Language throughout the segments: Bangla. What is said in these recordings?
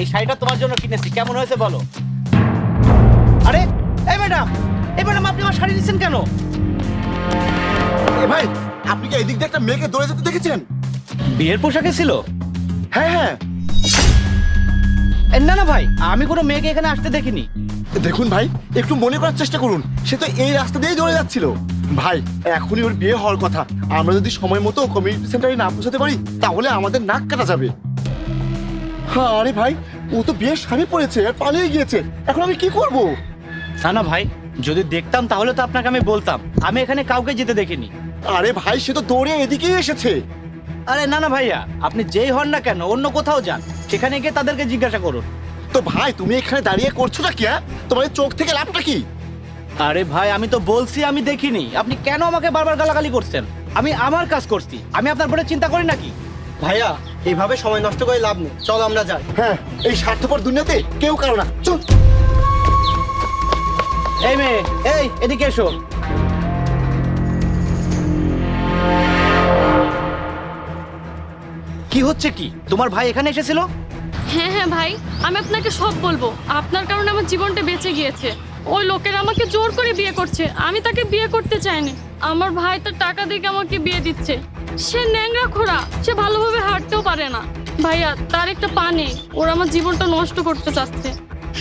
এই শাড়িটা তোমার জন্য কিনেছি, কেমন হয়েছে বলো? আরে এই ম্যাডাম, আপনি আমার শাড়ি নিচ্ছেন কেন? এ ভাই, আপনি কি এদিক দিয়ে একটা মেয়েকে দৌড়ে যেতে দেখেছেন? বিয়ের পোশাকে ছিল? হ্যাঁ হ্যাঁ। না না ভাই, আমি কোনো মেয়েকে এখানে আসতে দেখিনি। দেখুন ভাই, একটু মনে করার চেষ্টা করুন, সে তো এই রাস্তা দিয়েই দৌড়ে যাচ্ছিল। ভাই, এখনই ওর বিয়ে হওয়ার কথা। আমরা যদি সময় মতো কমিউনিটি সেন্টারে না পৌঁছাতে পারি তাহলে আমাদের নাক কাটা যাবে। হ্যাঁ, আরে ভাই, ও তো বিয়ের শাড়ি পরেছে আর পালিয়ে গিয়েছে। এখন আমি কি করব? না না ভাই, যদি দেখতাম তাহলে তো আপনাকে আমি বলতাম। আমি এখানে কাউকে যেতে দেখিনি। আরে ভাই, সে তো দৌড়ে এদিকেই এসেছে। আরে না না ভাইয়া, আপনি যেই হন না কেন অন্য কোথাও যান, সেখানে গিয়ে তাদেরকে জিজ্ঞাসা করুন। তো ভাই, তুমি এখানে দাঁড়িয়ে করছো না কি? তোমার চোখ থেকে লাভটা কি? আরে ভাই, আমি তো বলছি আমি দেখিনি, আপনি কেন আমাকে বারবার গালাগালি করছেন? আমি আমার কাজ করছি, আমি আপনার পরে চিন্তা করি নাকি? ভাইয়া, এইভাবে সময় নষ্ট করে লাভ নেই, চলো আমরা যাই। হ্যাঁ, এই স্বার্থপর দুনিয়াতে কেউ কারো না। চল। এই মেয়ে, এই এদিকে এসো। কি হচ্ছে কি? তোমার ভাই এখানে এসেছিল? হ্যাঁ হ্যাঁ ভাই, আমি আপনাকে সব বলবো। আপনার কারণে আমার জীবনটা বেঁচে গিয়েছে। ওই লোকেরা আমাকে জোর করে বিয়ে করছে, আমি তাকে বিয়ে করতে চাইনি। আমার ভাই তার টাকা দিয়ে আমাকে বিয়ে দিচ্ছে। সে ন্যাংরা খোড়া, সে ভালোভাবে হাঁটতেও পারে না। ভাইয়া, তার একটা পা নেই, ওরা আমার জীবনটা নষ্ট করতে চাচ্ছে।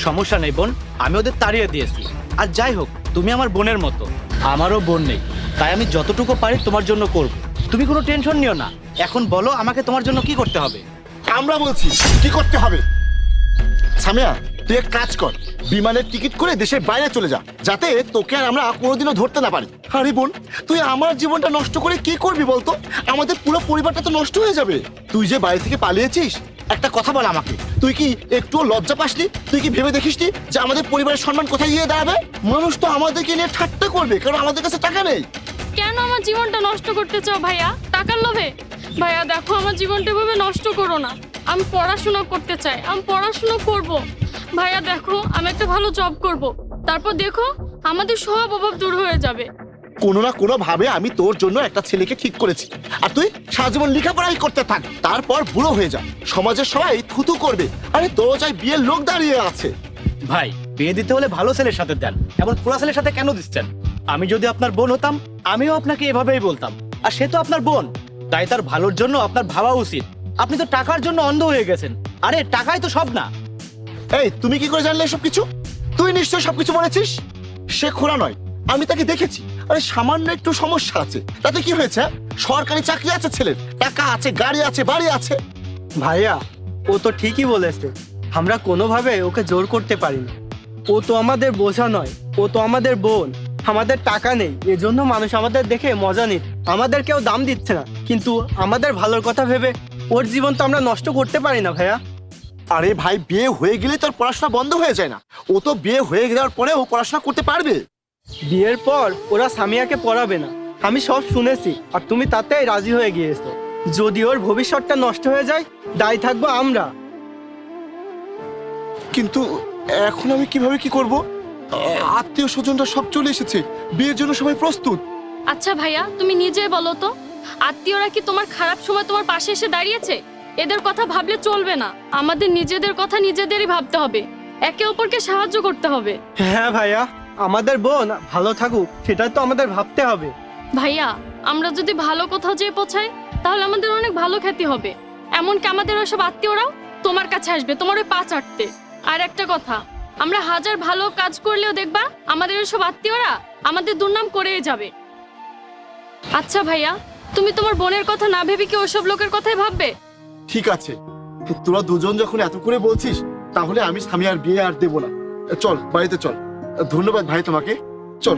সমস্যা নেই বোন, আমি ওদের তাড়িয়ে দিয়েছি। আর যাই হোক, তুমি আমার বোনের মতো, আমারও বোন নেই, তাই আমি যতটুকু পারি তোমার জন্য করব। তুমি কোনো টেনশন নিও না। এখন বলো আমাকে তোমার জন্য কি করতে হবে? আমরা বলছি কি করতে হবে। সামিয়া, তুই এক কাজ কর, বিমানের টিকিট করে দেশের বাইরে চলে যা, যাতে তোকে আর আমরা কোনোদিনও ধরতে না পারি। আরে বোন, তুই আমার জীবনটা নষ্ট করে কি করবি বলতো? আমাদের পুরো পরিবারটা তো নষ্ট হয়ে যাবে। তুই যে বাড়ি থেকে পালিয়েছিস, একটা কথা বল আমাকে, তুই কি একটুও লজ্জা পাসনি? তুই কি ভেবে দেখিসনি যে আমাদের পরিবারের সম্মান কোথায় গিয়ে দাঁড়াবে? মানুষ তো আমাদেরকে নিয়ে ঠাট্টা করবে, কারণ আমাদের কাছে টাকা নেই। কেন আমার জীবনটা নষ্ট করতে চাও ভাইয়া? টাকার লোভে? ভাইয়া দেখো, আমার জীবনটা এভাবে নষ্ট করো না। আমি পড়াশোনা করতে চাই, আমি পড়াশোনা করব। ভাইয়া দেখো, আমি একটা ভালো জব করব, তারপর দেখো আমাদের সব অভাব দূর হয়ে যাবে। কোনো না কোনো ভাবে আমি তোর জন্য একটা ছেলেকে ঠিক করেছি, আর তুই সারা জীবন লেখাপড়াই করতে থাক, তারপর বুড়ো হয়ে যা, সমাজের সবাই থুতু করবে। আরে দরজায় বিয়ের লোক দাঁড়িয়ে আছে। ভাই, বিয়ে দিতে হলে ভালো ছেলের সাথে দেন, এমন পোড়া ছেলের সাথে কেন দিচ্ছেন? আমি যদি আপনার বোন হতাম, আমিও আপনাকে এভাবেই বলতাম। আর সে তো আপনার বোন, তাই তার ভালোর জন্য আপনার ভাবা উচিত। আপনি তো টাকার জন্য অন্ধ হয়ে গেছেন। আরে টাকাই তো সব না। এই, তুমি কি করে জানলে এসব কিছু? তুই নিশ্চয় সবকিছু বলেছিস। সে খোড়া নয়, আমি তাকে দেখেছি। আরে সামান্য একটু সমস্যা আছে, তাতে কি হয়েছে? সরকারি চাকরি আছে ছেলের, টাকা আছে, গাড়ি আছে, বাড়ি আছে। ভাইয়া, ও তো ঠিকই বলেছে, আমরা কোনোভাবে ওকে জোর করতে পারি না। ও তো আমাদের বোঝা নয়, ও তো আমাদের বোন। আমাদের টাকা নেই, এজন্য মানুষ আমাদের দেখে মজা নিত, আমাদের কেউ দাম দিচ্ছে না। কিন্তু আমাদের ভালোর কথা ভেবে ওর জীবন তো আমরা নষ্ট করতে পারি না ভাইয়া। আরে ভাই, বিয়ে হয়ে গেলে তোর পড়াশোনা বন্ধ হয়ে যায় না। ও তো বিয়ে হয়ে যাওয়ার পরে ও পড়াশোনা করতে পারবে। বিয়ের পর ওরা সামিয়াকে পড়াবে না, আমি সব শুনেছি, আর তুমি তাতেই রাজি হয়ে গিয়েছো। যদি ওর ভবিষ্যৎটা নষ্ট হয়ে যায়, দায়ী থাকবো আমরা। কিন্তু এখন আমি কিভাবে কি করব? আত্মীয় স্বজনরা সব চলে এসেছে, বিয়ের জন্য সবাই প্রস্তুত। আচ্ছা ভাইয়া, তুমি নিজেই বলো তো, আত্মীয়রা কি তোমার খারাপ সময় তোমার পাশে এসে দাঁড়িয়েছে? এদের কথা ভাবলে চলবে না, আমাদের নিজেদের কথা নিজেদেরই ভাবতে হবে, একে অপরকে সাহায্য করতে হবে। হ্যাঁ ভাইয়া, আমাদের বোন ভালো থাকুক সেটা তো আমাদের ভাবতে হবে। ভাইয়া, আমরা যদি ভালো কোথাও যেয়ে পৌঁছাই, তাহলে আমাদের অনেক ভালো খ্যাতি হবে। এমনকি আমাদের ওসব আত্মীয়রাও তোমার কাছে আসবে তোমার ওই পা চাটতে। আর একটা কথা, আমরা হাজার ভালো কাজ করলেও দেখবা আমাদের ওসব আত্মীয়রা আমাদের দুর্নাম করেই যাবে। আচ্ছা ভাইয়া, তুমি তোমার বোনের কথা না ভেবে কি ওসব লোকের কথাই ভাববে? ঠিক আছে, তোরা দুজন যখন এত করে বলছিস, তাহলে আমি স্বামী আর বিয়ে আর দেবো না। চল বাড়িতে চল। ধন্যবাদ ভাই তোমাকে, চল।